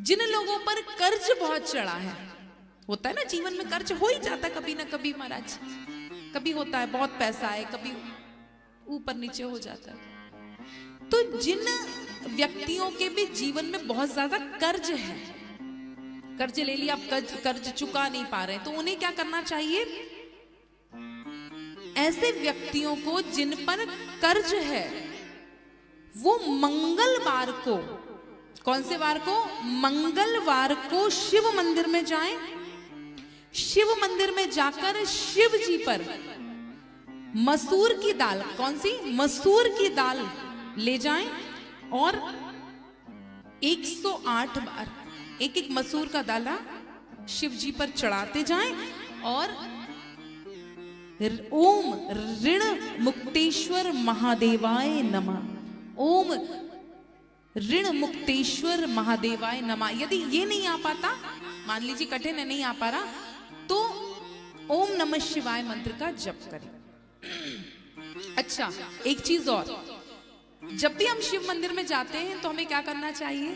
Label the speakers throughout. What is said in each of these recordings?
Speaker 1: जिन लोगों पर कर्ज बहुत चढ़ा है, होता है ना जीवन में कर्ज हो ही जाता है कभी ना कभी महाराज, कभी होता है बहुत पैसा है, कभी ऊपर नीचे हो जाता है। तो जिन व्यक्तियों के भी जीवन में बहुत ज्यादा कर्ज है, कर्ज ले लिया, आप कर्ज चुका नहीं पा रहे, तो उन्हें क्या करना चाहिए? ऐसे व्यक्तियों को जिन पर कर्ज है वो मंगलवार को, कौन से वार को? मंगलवार को शिव मंदिर में जाएं। शिव मंदिर में जाकर शिव जी पर मसूर की दाल, कौन सी? मसूर की दाल ले जाएं और 108 बार एक एक मसूर का दाला शिव जी पर चढ़ाते जाएं और ओम ऋण मुक्तेश्वर महादेवाय नमः, ओम ऋण मुक्तेश्वर महादेवाय नमः। यदि ये नहीं आ पाता, मान लीजिए कठिन है, नहीं आ पा रहा, तो ओम नमः शिवाय मंत्र का जप करें। अच्छा, एक चीज और, जब भी हम शिव मंदिर में जाते हैं तो हमें क्या करना चाहिए?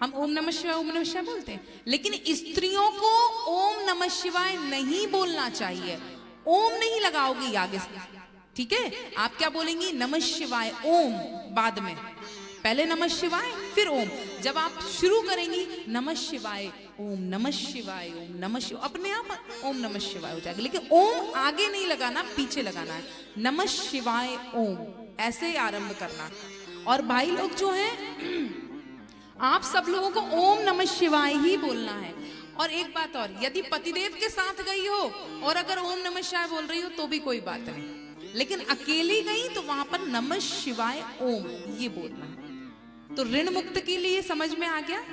Speaker 1: हम ओम नमः शिवाय बोलते हैं, लेकिन स्त्रियों को ओम नमः शिवाय नहीं बोलना चाहिए। ओम नहीं लगाओगी आगे से, ठीक है? आप क्या बोलेंगी? नमः शिवाय, ओम बाद में, पहले नमः शिवाय फिर ओम। जब आप शुरू करेंगी नमः शिवाय ओम नमः शिवाय ओम नमः शिवाय, अपने आप ओम नमः शिवाय हो जाएगा, लेकिन ओम आगे नहीं लगाना, पीछे लगाना है। नमः शिवाय ओम, ऐसे आरंभ करना। और भाई लोग जो हैं, आप सब लोगों को ओम नमः शिवाय ही बोलना है। और एक बात और, यदि पतिदेव के साथ गई हो और अगर ओम नमः शिवाय बोल रही हो तो भी कोई बात नहीं, लेकिन अकेली गई तो वहां पर नमः शिवाय ओम ये बोलना है। तो ऋण मुक्त के लिए समझ में आ गया?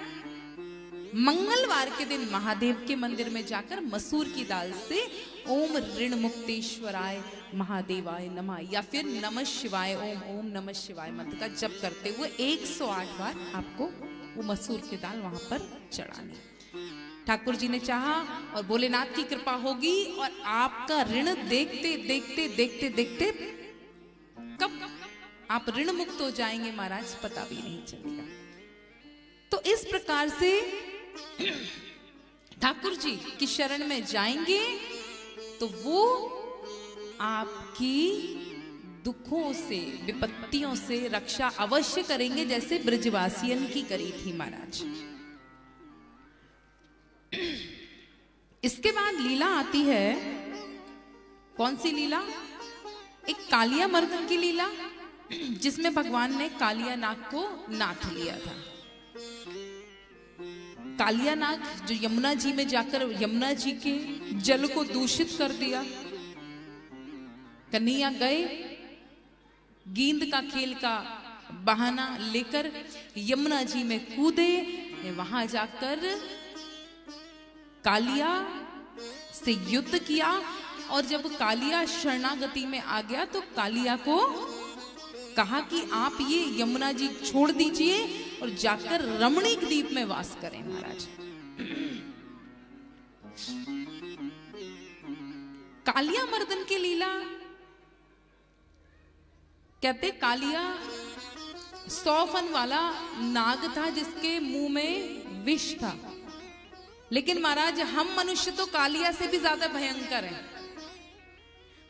Speaker 1: मंगलवार के दिन महादेव के मंदिर में जाकर मसूर की दाल से ओम ऋण मुक्तेश्वराय महादेवाय नमः या फिर नमः शिवाय ओम ओम नमः शिवाय मंत्र का जप करते हुए 108 बार आपको वो मसूर की दाल वहां पर चढ़ानी। ठाकुर जी ने चाहा और भोलेनाथ की कृपा होगी और आपका ऋण देखते देखते देखते देखते कब आप ऋण मुक्त हो जाएंगे महाराज, पता भी नहीं चलेगा। तो इस प्रकार से ठाकुर जी की शरण में जाएंगे तो वो आपकी दुखों से, विपत्तियों से रक्षा अवश्य करेंगे, जैसे ब्रजवासियन की करी थी महाराज। इसके बाद लीला आती है, कौन सी लीला? एक कालिया मर्दन की लीला, जिसमें भगवान ने कालिया नाग को नाथ लिया था। कालिया नाग जो यमुना जी में जाकर यमुना जी के जल को दूषित कर दिया। कन्हैया गए, गेंद का खेल का बहाना लेकर यमुना जी में कूदे, वहां जाकर कालिया से युद्ध किया और जब कालिया शरणागति में आ गया तो कालिया को कहा कि आप ये यमुना जी छोड़ दीजिए और जाकर रमणीक द्वीप में वास करें महाराज। कालिया मर्दन की लीला कहते, कालिया 100 फन वाला नाग था जिसके मुंह में विष था, लेकिन महाराज हम मनुष्य तो कालिया से भी ज्यादा भयंकर हैं।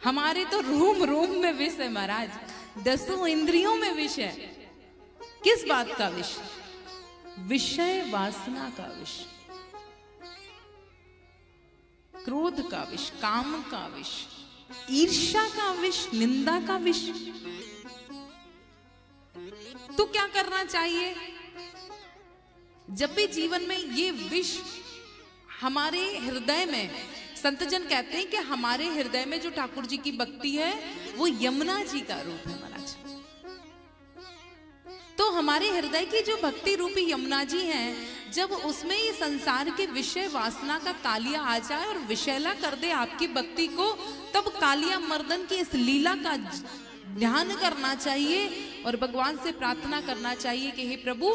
Speaker 1: हमारे तो रोम रोम में विष है महाराज, 10 इंद्रियों में विष है। किस बात का विष? विषय वासना का विष, क्रोध का विष, काम का विष, ईर्ष्या का विष, निंदा का विष। तो क्या करना चाहिए? जब भी जीवन में ये विष हमारे हृदय में, संतजन कहते हैं कि हमारे हृदय में जो ठाकुर जी की भक्ति है वो यमुना जी का रूप है महाराज। तो हमारे हृदय की जो भक्ति रूपी यमुना जी हैं, जब उसमें ये संसार के विषय वासना का कालिया आ जाए और विषैला कर दे आपकी भक्ति को, तब कालिया मर्दन की इस लीला का ध्यान करना चाहिए और भगवान से प्रार्थना करना चाहिए कि हे प्रभु,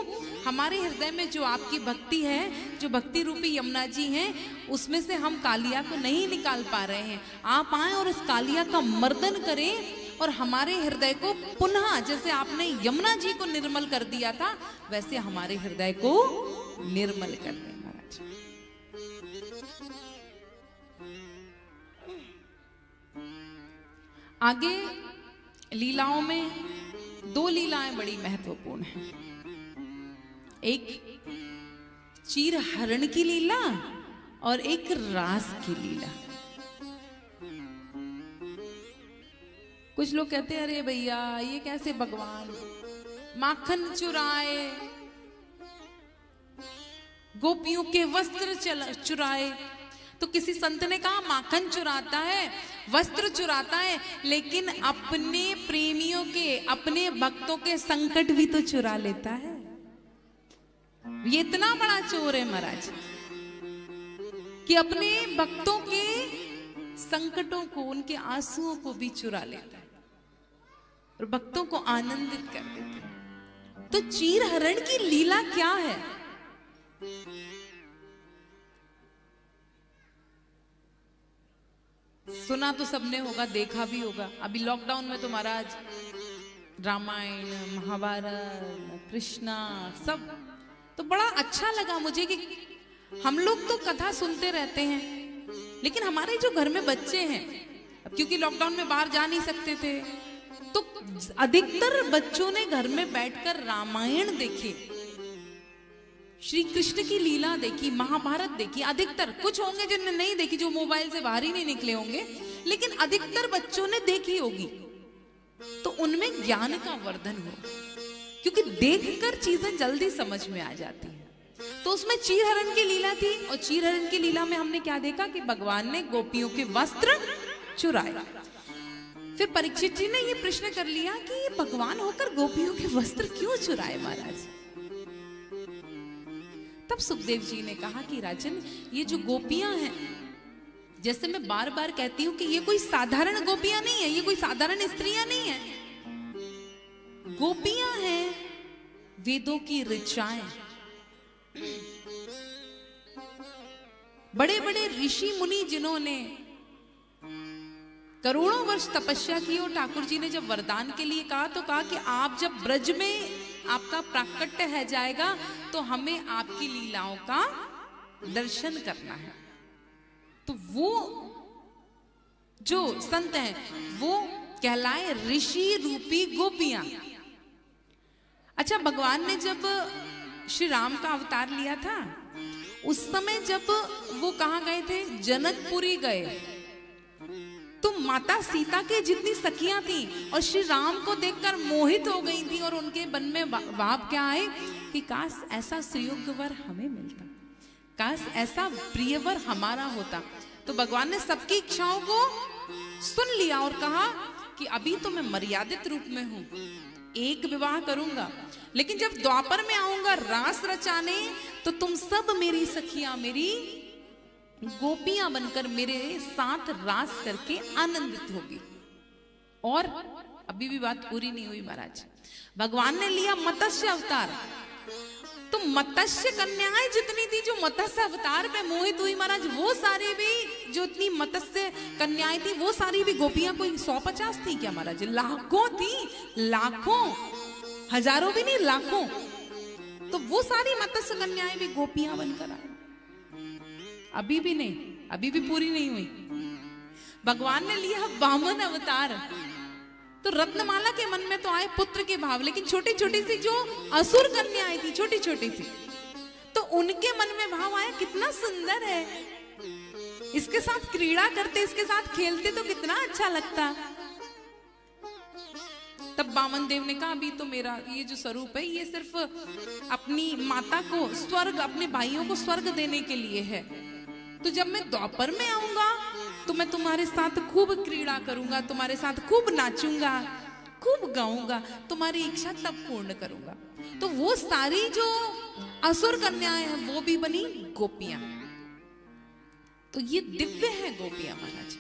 Speaker 1: हमारे हृदय में जो आपकी भक्ति है, जो भक्ति रूपी यमुना जी हैं, उसमें से हम कालिया को नहीं निकाल पा रहे हैं। आप आए और उस कालिया का मर्दन करें और हमारे हृदय को पुनः, जैसे आपने यमुना जी को निर्मल कर दिया था, वैसे हमारे हृदय को निर्मल कर दे महाराज। आगे लीलाओं में दो लीलाएं बड़ी महत्वपूर्ण हैं। एक चीर हरण की लीला और एक रास की लीला। कुछ लोग कहते हैं अरे भैया ये कैसे भगवान माखन चुराए, गोपियों के वस्त्र चुराए। तो किसी संत ने कहा माखन चुराता है, वस्त्र चुराता है, लेकिन अपने प्रेमियों के, अपने भक्तों के संकट भी तो चुरा लेता है। ये इतना बड़ा चोर है महाराज कि अपने भक्तों के संकटों को, उनके आंसुओं को भी चुरा लेता है और भक्तों को आनंदित कर देता है। तो चीर हरण की लीला क्या है? सुना तो सबने होगा, देखा भी होगा। अभी लॉकडाउन में तो महाराज रामायण, महाभारत, कृष्णा सब तो बड़ा अच्छा लगा मुझे कि हम लोग तो कथा सुनते रहते हैं, लेकिन हमारे जो घर में बच्चे हैं, अब क्योंकि लॉकडाउन में बाहर जा नहीं सकते थे, तो अधिकतर बच्चों ने घर में बैठकर रामायण देखी, श्री कृष्ण की लीला देखी, महाभारत देखी। अधिकतर, कुछ होंगे जिन्होंने नहीं देखी, जो मोबाइल से बाहर ही नहीं निकले होंगे, लेकिन अधिकतर बच्चों ने देखी होगी। तो उनमें ज्ञान का वर्धन हो, क्योंकि देखकर चीजें जल्दी समझ में आ जाती हैं। तो उसमें चीरहरण की लीला थी, और चीरहरण की लीला में हमने क्या देखा कि भगवान ने गोपियों के वस्त्र चुराए। फिर परीक्षित जी ने ये प्रश्न कर लिया कि ये भगवान होकर गोपियों के वस्त्र क्यों चुराए महाराज? तब सुखदेव जी ने कहा कि राजन, ये जो गोपियां हैं, जैसे मैं बार बार कहती हूं कि ये कोई साधारण गोपियां नहीं है, ये कोई साधारण स्त्रियां नहीं है, गोपियां हैं वेदों की ऋचाएं। बड़े बड़े ऋषि मुनि जिन्होंने करोड़ों वर्ष तपस्या की, और ठाकुर जी ने जब वरदान के लिए कहा तो कहा कि आप जब ब्रज में आपका प्राकट्य है जाएगा तो हमें आपकी लीलाओं का दर्शन करना है। तो वो जो संत हैं वो कहलाए ऋषि रूपी गोपियां। अच्छा, भगवान ने जब श्री राम का अवतार लिया था, उस समय जब वो कहां गए थे, जनकपुरी गए, तो माता सीता के जितनी सखियां थी और श्री राम को देखकर मोहित हो गई थी, और उनके मन में भाव क्या आए कि काश ऐसा सुयोग्य वर हमें मिलता, काश ऐसा प्रियवर हमारा होता। तो भगवान ने सबकी इच्छाओं को सुन लिया और कहा कि अभी तो मैं मर्यादित रूप में हूं, एक विवाह करूंगा, लेकिन जब द्वापर में आऊंगा रास रचाने, तो तुम सब मेरी सखियां, मेरी गोपियां बनकर मेरे साथ रास करके आनंदित होगी। और अभी भी बात पूरी नहीं हुई महाराज। भगवान ने लिया मत्स्य अवतार, तो मत्स्य कन्याएं जितनी थी जो मत्स्य अवतार पे मोहित हुई महाराज, वो सारी भी जो इतनी मत्स्य कन्याएं थी वो सारी भी गोपियां कोई 150 थी क्या महाराज? लाखों थी, लाखों, हजारों भी नहीं, लाखों। तो वो सारी मत्स्य कन्याएं भी गोपियां बनकर आई। अभी भी नहीं, अभी भी पूरी नहीं हुई। भगवान ने लिया वामन अवतार, तो रत्नमाला के मन में तो आए पुत्र के भाव, लेकिन छोटी छोटी सी जो असुर कन्याएं थी, छोटी छोटी सी, तो उनके मन में भाव आया कितना सुंदर है, इसके साथ क्रीड़ा करते, इसके साथ खेलते तो कितना अच्छा लगता। तब वामन देव ने कहा अभी तो मेरा ये जो स्वरूप है ये सिर्फ अपनी माता को स्वर्ग, अपने भाइयों को स्वर्ग देने के लिए है। तो जब मैं द्वापर में आऊंगा तो मैं तुम्हारे साथ खूब क्रीड़ा करूंगा, तुम्हारे साथ खूब नाचूंगा, खूब गाऊंगा, तुम्हारी इच्छा तब पूर्ण करूंगा। तो वो सारी जो असुर कन्याएं हैं वो भी बनी गोपियां। तो ये दिव्य है गोपियां महाराज।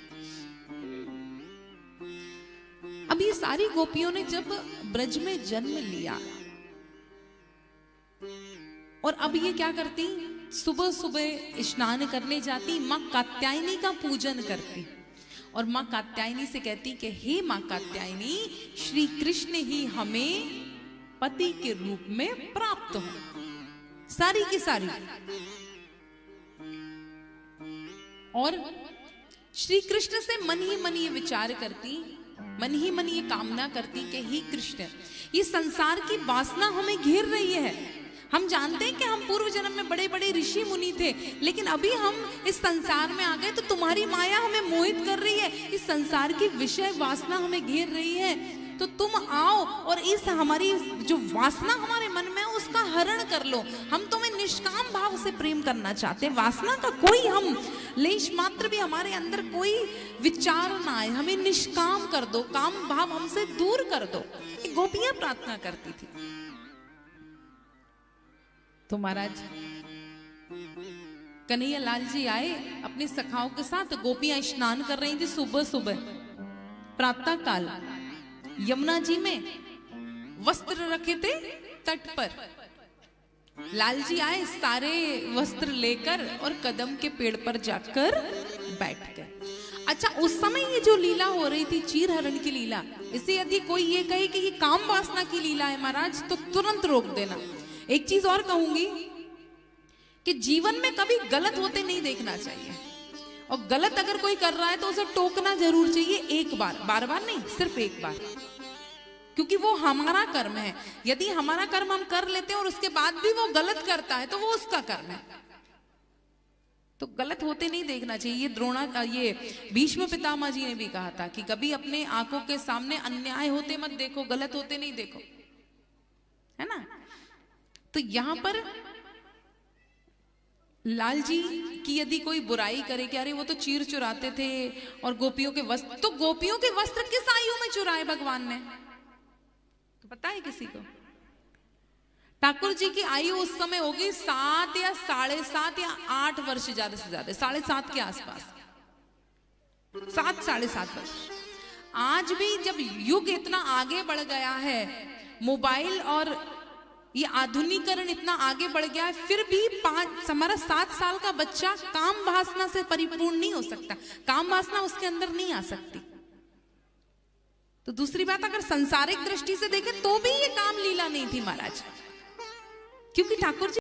Speaker 1: अब ये सारी गोपियों ने जब ब्रज में जन्म लिया, और अब ये क्या करती, सुबह सुबह स्नान करने जाती, माँ कात्यायनी का पूजन करती, और माँ कात्यायनी से कहती कि हे माँ कात्यायनी, श्री कृष्ण ही हमें पति के रूप में प्राप्त हो। सारी की सारी। और श्री कृष्ण से मन ही मन ये विचार करती, मन ही मन ये कामना करती कि हे कृष्ण, ये संसार की वासना हमें घेर रही है। हम जानते हैं कि हम पूर्व जन्म में बड़े बड़े ऋषि मुनि थे, लेकिन अभी हम इस संसार में आ गए तो तुम्हारी माया हमें मोहित कर रही है, इस संसार की विषय वासना हमें घेर रही है। तो तुम आओ और इस हमारी जो वासना हमारे मन में है उसका हरण कर लो। हम तुम्हें निष्काम भाव से प्रेम करना चाहते हैं, वासना का कोई हम लेश मात्र भी हमारे अंदर कोई विचार ना आए, हमें निष्काम कर दो, काम भाव हमसे दूर कर दो। ये गोपियां प्रार्थना करती थी। तो महाराज कन्हैया लाल जी आए अपने सखाओं के साथ, गोपियां स्नान कर रही थी सुबह सुबह प्रातः काल। यमुना जी में वस्त्र रखे थे तट पर, लाल जी आए सारे वस्त्र लेकर और कदम के पेड़ पर जाकर बैठ गए। अच्छा, उस समय ये जो लीला हो रही थी चीर हरण की लीला, इसे यदि कोई ये कहे कि ये काम वासना की लीला है महाराज, तो तुरंत रोक देना। एक चीज और कहूंगी कि जीवन में कभी गलत होते नहीं देखना चाहिए, और गलत अगर कोई कर रहा है तो उसे टोकना जरूर चाहिए, एक बार, बार बार नहीं, सिर्फ एक बार, क्योंकि वो हमारा कर्म है। यदि हमारा कर्म हम कर लेते हैं और उसके बाद भी वो गलत करता है तो वो उसका कर्म है, तो गलत होते नहीं देखना चाहिए। ये भीष्म पितामह जी ने भी कहा था कि कभी अपने आंखों के सामने अन्याय होते मत देखो, गलत होते नहीं देखो, है ना। तो यहां पर लाल जी की यदि कोई बुराई करे कि अरे वो तो चीर चुराते थे और गोपियों के वस्त्र, तो गोपियों के वस्त्र किस आयु में चुराए भगवान ने, तो पता है किसी को? ठाकुर जी की आयु उस समय होगी 7 या 7.5 या 8 वर्ष, ज्यादा से ज्यादा 7.5 के आसपास, 7 7.5 वर्ष। आज भी जब युग इतना आगे बढ़ गया है, मोबाइल और ये आधुनिकीकरण इतना आगे बढ़ गया है, फिर भी हमारा 7 साल का बच्चा काम वासना से परिपूर्ण नहीं हो सकता, काम वासना उसके अंदर नहीं आ सकती। तो दूसरी बात, अगर संसारिक दृष्टि से देखें तो भी ये काम लीला नहीं थी महाराज, क्योंकि ठाकुर जी